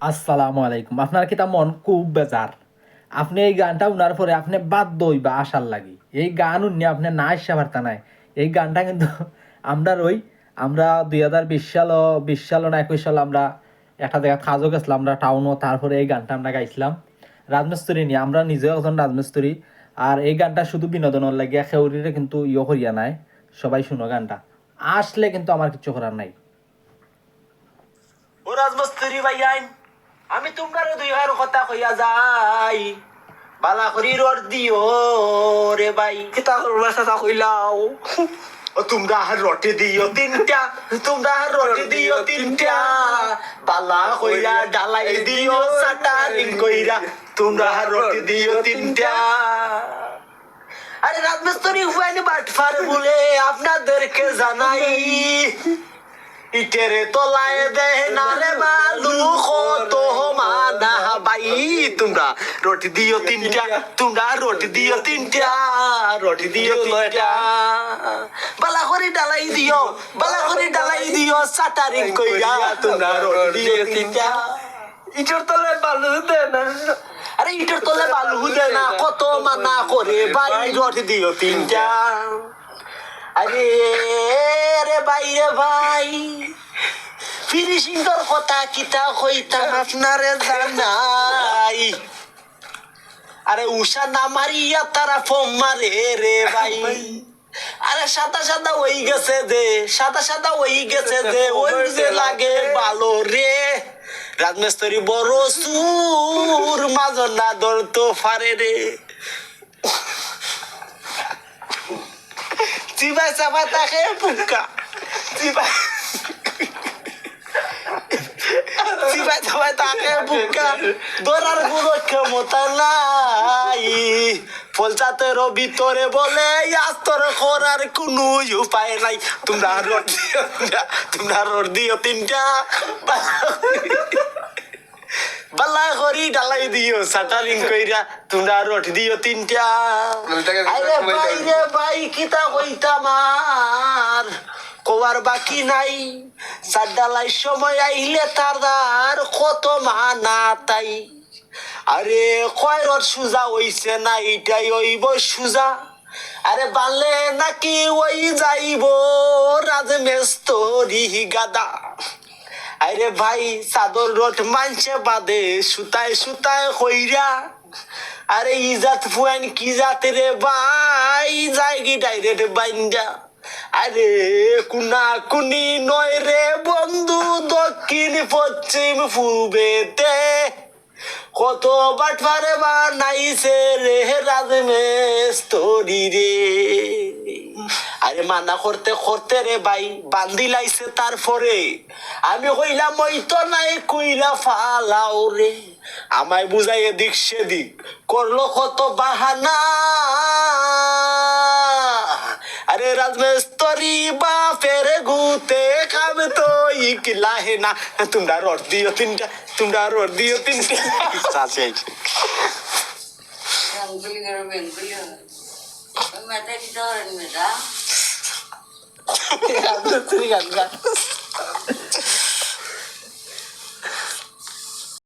আসসালামু আলাইকুম। আপনার কিতা মন খুব বেজার। আপনি এই গানটা উনার পরে আপনি বাধ্য হইবা আসার লাগি। এই গান উনি আপনি না আসা পারতা নাই। এই গানটা কিন্তু আমরা 2020 সাল না 21 সাল আমরা একটা জায়গা কাজও গেছিলাম আমরা টাউনও, তারপরে এই গানটা আমরা গাইছিলাম রাজমিস্ত্রি নিয়ে। আমরা নিজেও একজন রাজমিস্ত্রি। আর এই গানটা শুধু বিনোদনের লাগিয়া খেউরিরে কিন্তু করিয়া নাই। সবাই শুনো গানটা, আসলে কিন্তু আমার কিছু করার নাই। ও রাজমিস্ত্রি ভাইয়াইন, আমি তোমার দুই হার কথা কইয়া যাই, বালা করি রড দিও রে ভাই। কিতা করবা সাথা কইলাও ও তোমরা হার রটি দিও তিনটা, তোমরা হার রটি দিও তিনটা, বালা কইরা ডালাই দিও সাটারিং কইরা, তোমরা হার রটি দিও তিনটা। আরে রাজমিস্ত্রি হুয়াইনি বাটফার বলে আপনাদেরকে জানাই, ইটের তলায় দেহ না রে বালু কত মানা ভাই। তোমরা রটি দিও তিনটা, তোমরা রটি দিও তিনটা, রটি দিও তিনটা, বালা করে ডালাই দিও, বালা করে ডালাই দিও সাটারিং কইরা, তোমরা রটি দিও তিনটা। ইটোর তলে বালু দে না আরে ইটের তলে বালু দেয় না, কত মানা করে ভাই, রটি দিও তিনটা। আরে রে ভাই রে ভাই, ফিনিশিং তোর কথা কিতা কইতাম আপনারে জানাই। আরে উষা না মারিয়া তারা ফোম মারে রে ভাই। আরে সাদা সাদা ওই গেছে যে, সাদা সাদা ওই গেছে যে, ওই যে লাগে ভালো রে। রাজমিস্ত্রি বড় সুর মাঝর না ধরতো পারে রে। চিবাই চাবাই তাকে পুকা, চিবাই চিবাই চাবাই তাকে পুকা, ধরার কোনো ক্ষমতা নাই। পঞ্চায়েতেরও ভিতরে বলে আস্তর করার কোনো উপায় নাই। তোমরা রড দিও, তোমরা রড দিও তিনটা, বালা করি ডালাই দিও সাটারিং কইরা, তোমরা রড দিও তিনটা। আরে ভাই রে ভাই, কিতা কইতাম আর কোয়ার বাকি নাই। সাড্ডালাই সময় আইলে তার কত মানা তাই। আরে কয় রড সুজা হইছে না, এটাই হইব সুজা। আরে বানলে নাকি ওই যাইব রাজমিস্ত্রি গাদা। আরে ভাই চাদর রট মানছে বাদে সুতায় সুতায় কইরা। আরে ইজাত ফুয়াইন কি জাতে রে ভাই, যাইগি ডাইরেক্ট বাইন্দা। আরে কুনা কুনি নয় রে বন্ধু, দক্ষিণ পশ্চিম পূবেতে কত বাটফারে বানাইছে রে রাজমিস্ত্রি রে। আরে মানা করতে করতে রে ভাই বান্দি লাইছে, তারপরে আমি কইলাম ওই তো নাই কইলা ফালাও রে। আমায় বুঝাই এদিক সেদিক করলো কত বাহানা। আরে রাজমিস্ত্রি বাপের গুতে কাম তো ইকলা হে না। তোমরা রড দিও তিনটা, তোমরা রড দিও তিনটা। চাচি Beli garam beli. Mata kita orang muda. রাজমিস্ত্রি গান গা